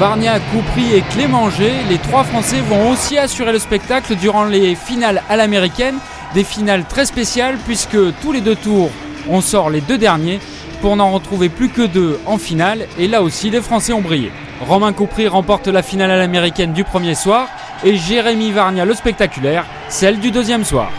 Varnia, Coupry et Clémanger, les 3 Français vont aussi assurer le spectacle durant les finales à l'américaine, des finales très spéciales puisque tous les 2 tours, on sort les 2 derniers pour n'en retrouver plus que 2 en finale et là aussi les Français ont brillé. Romain Coupry remporte la finale à l'américaine du premier soir et Jérémy Varnia le spectaculaire, celle du deuxième soir.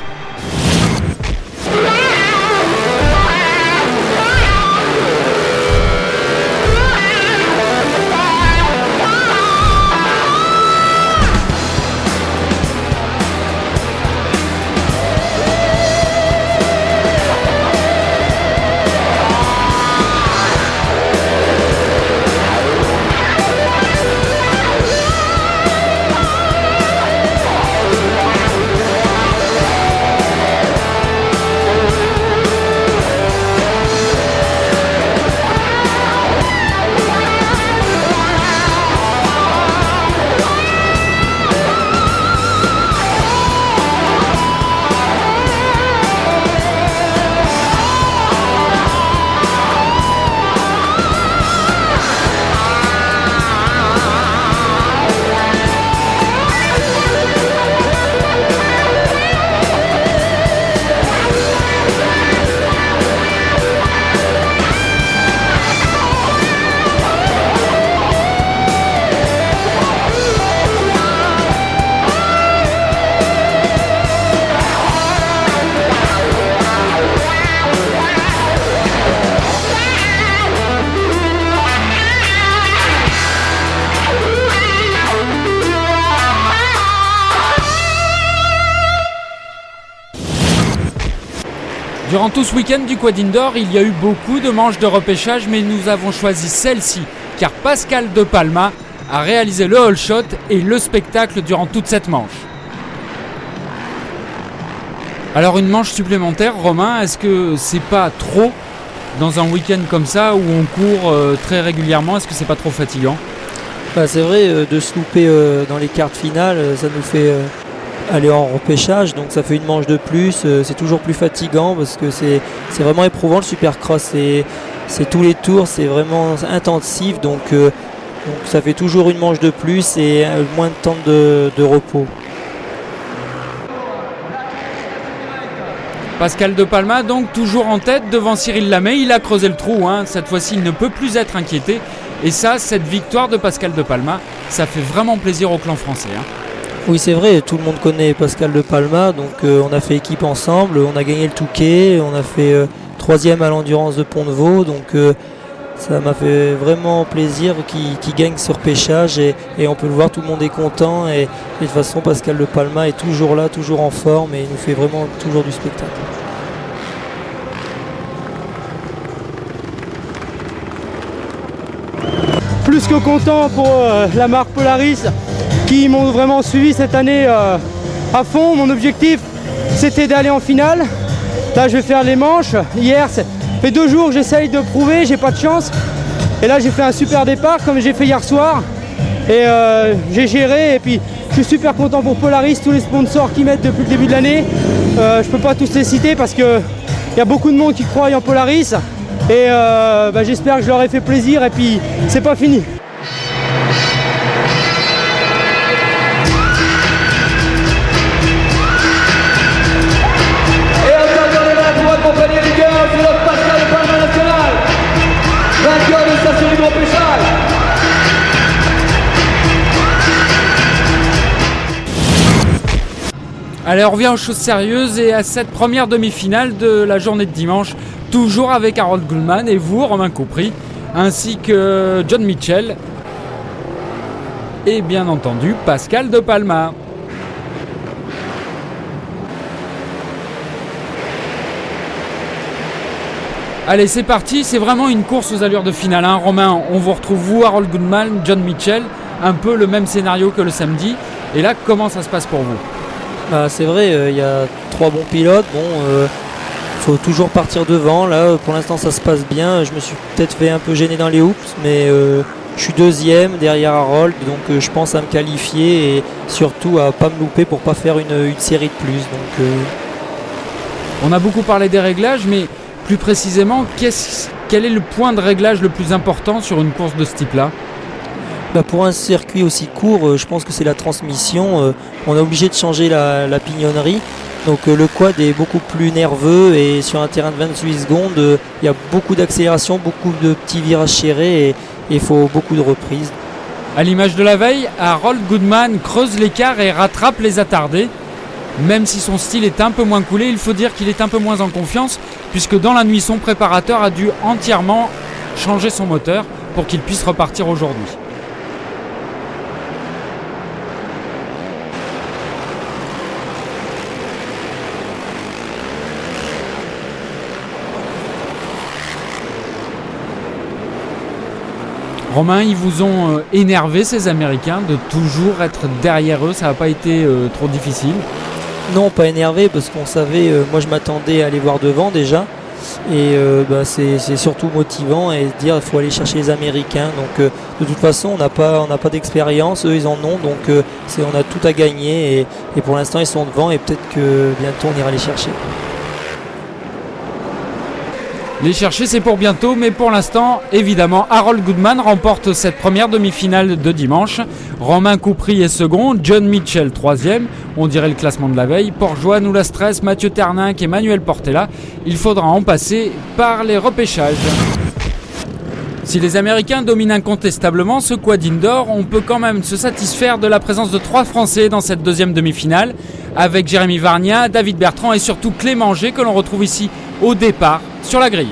Durant tout ce week-end du Quad Indoor, il y a eu beaucoup de manches de repêchage, mais nous avons choisi celle-ci, car Pascal De Palma a réalisé le hole shot et le spectacle durant toute cette manche. Alors une manche supplémentaire, Romain, est-ce que c'est pas trop dans un week-end comme ça où on court très régulièrement? Est-ce que c'est pas trop fatigant? C'est vrai, de se louper dans les quarts finales, ça nous fait aller en repêchage, donc ça fait une manche de plus, c'est toujours plus fatigant parce que c'est vraiment éprouvant le supercross, c'est tous les tours, c'est vraiment intensif, donc ça fait toujours une manche de plus et moins de temps de repos. Pascal De Palma donc toujours en tête devant Cyril Lamey, il a creusé le trou, cette fois-ci il ne peut plus être inquiété et ça, cette victoire de Pascal De Palma, ça fait vraiment plaisir au clan français. Oui, c'est vrai, tout le monde connaît Pascal De Palma, donc on a fait équipe ensemble, on a gagné le Touquet, on a fait 3e à l'endurance de Pont-de-Vaux, donc ça m'a fait vraiment plaisir qu'il gagne ce repêchage et on peut le voir, tout le monde est content et de toute façon Pascal De Palma est toujours là, toujours en forme et il nous fait vraiment toujours du spectacle. Plus que content pour la marque Polaris qui m'ont vraiment suivi cette année à fond. Mon objectif c'était d'aller en finale. Là je vais faire les manches. Hier ça fait 2 jours que j'essaye de prouver, j'ai pas de chance. Et là j'ai fait un super départ comme j'ai fait hier soir. Et j'ai géré et puis je suis super content pour Polaris, tous les sponsors qui mettent depuis le début de l'année. Je peux pas tous les citer parce qu'il y a beaucoup de monde qui croit en Polaris. Et j'espère que je leur ai fait plaisir et puis c'est pas fini. Allez, on revient aux choses sérieuses et à cette première demi-finale de la journée de dimanche, toujours avec Harold Gulman et vous, Romain Coupry, ainsi que John Mitchell et bien entendu Pascal De Palma. Allez, c'est parti, c'est vraiment une course aux allures de finale. Romain, on vous retrouve vous, Harold Gulman, John Mitchell, un peu le même scénario que le samedi. Et là, comment ça se passe pour vous? C'est vrai, il y a 3 bons pilotes. Faut toujours partir devant. Là, pour l'instant, ça se passe bien. Je me suis peut-être fait un peu gêner dans les hoops, mais je suis 2e derrière Harold, donc je pense à me qualifier et surtout à pas me louper pour pas faire une série de plus. Donc, on a beaucoup parlé des réglages, mais plus précisément, quel est le point de réglage le plus important sur une course de ce type-là? Pour un circuit aussi court, je pense que c'est la transmission. On est obligé de changer la pignonnerie. Donc le quad est beaucoup plus nerveux et sur un terrain de 28 secondes, il y a beaucoup d'accélération, beaucoup de petits virages serrés et il faut beaucoup de reprises. À l'image de la veille, Harold Goodman creuse l'écart et rattrape les attardés. Même si son style est un peu moins coulé, il faut dire qu'il est un peu moins en confiance puisque dans la nuit, son préparateur a dû entièrement changer son moteur pour qu'il puisse repartir aujourd'hui. Romain, ils vous ont énervé ces Américains de toujours être derrière eux, ça n'a pas été trop difficile? Non, pas énervé parce qu'on savait, moi je m'attendais à aller voir devant déjà et c'est surtout motivant et se dire il faut aller chercher les Américains. Donc de toute façon on n'a pas d'expérience, eux ils en ont, donc on a tout à gagner et pour l'instant ils sont devant et peut-être que bientôt on ira les chercher. Les chercher, c'est pour bientôt, mais pour l'instant, évidemment, Harold Goodman remporte cette première demi-finale de dimanche. Romain Coupry est second, John Mitchell troisième, on dirait le classement de la veille. Port-Joie, Noulastres, Mathieu Terninck et Manuel Portela. Il faudra en passer par les repêchages. Si les Américains dominent incontestablement ce quad indoor, on peut quand même se satisfaire de la présence de 3 Français dans cette deuxième demi-finale, avec Jérémy Varnia, David Bertrand et surtout Clément G que l'on retrouve ici au départ sur la grille.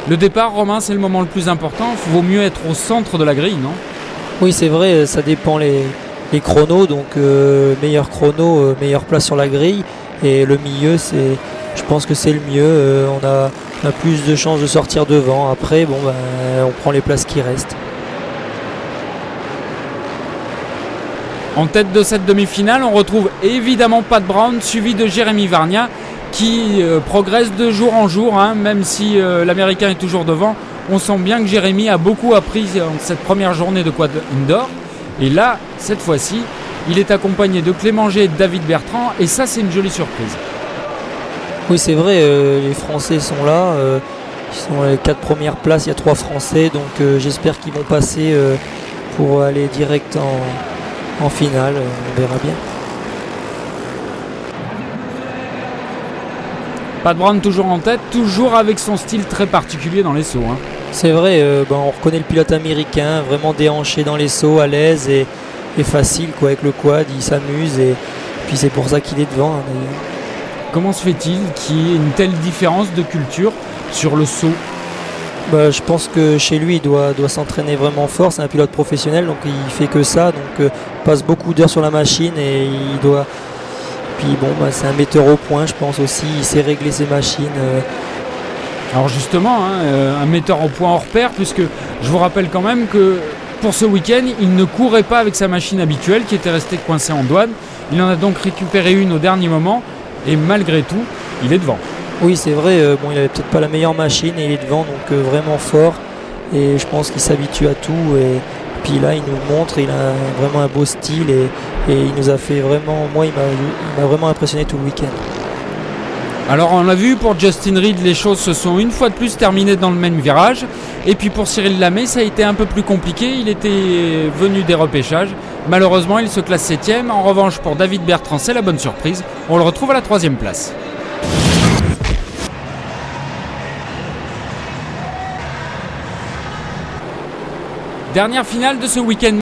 Le départ, Romain, c'est le moment le plus important. Il vaut mieux être au centre de la grille, non? Oui, c'est vrai, ça dépend les chronos. Donc meilleur chrono, meilleure place sur la grille. Et le milieu, je pense que c'est le mieux. On a plus de chances de sortir devant. Après, on prend les places qui restent. En tête de cette demi-finale, on retrouve évidemment Pat Brown, suivi de Jérémy Varnia, qui progresse de jour en jour, même si l'Américain est toujours devant. On sent bien que Jérémy a beaucoup appris en cette première journée de quad indoor. Et là, cette fois-ci, il est accompagné de Clément G et de David Bertrand, et ça, c'est une jolie surprise. Oui, c'est vrai, les Français sont là. Ils sont les 4 premières places, il y a 3 Français, donc j'espère qu'ils vont passer pour aller direct en finale, on verra bien. Pat Brown toujours en tête, toujours avec son style très particulier dans les sauts. C'est vrai, on reconnaît le pilote américain, vraiment déhanché dans les sauts, à l'aise et facile avec le quad, il s'amuse et puis c'est pour ça qu'il est devant. Comment se fait-il qu'il y ait une telle différence de culture sur le saut? Je pense que chez lui, il doit s'entraîner vraiment fort. C'est un pilote professionnel, donc il fait que ça. Donc passe beaucoup d'heures sur la machine et il doit. Puis c'est un metteur au point, je pense aussi. Il sait régler ses machines. Alors justement, un metteur au point hors pair, puisque je vous rappelle quand même que pour ce week-end, il ne courait pas avec sa machine habituelle qui était restée coincée en douane. Il en a donc récupéré une au dernier moment et malgré tout, il est devant. Oui, c'est vrai, il avait peut-être pas la meilleure machine et il est devant, donc vraiment fort. Et je pense qu'il s'habitue à tout. Et puis là, il nous montre, il a vraiment un beau style et il nous a fait vraiment. Moi, il m'a vraiment impressionné tout le week-end. Alors, on l'a vu, pour Justin Reed, les choses se sont une fois de plus terminées dans le même virage. Et puis pour Cyril Lamé, ça a été un peu plus compliqué. Il était venu des repêchages. Malheureusement, il se classe 7e. En revanche, pour David Bertrand, c'est la bonne surprise. On le retrouve à la 3e place. Dernière finale de ce week-end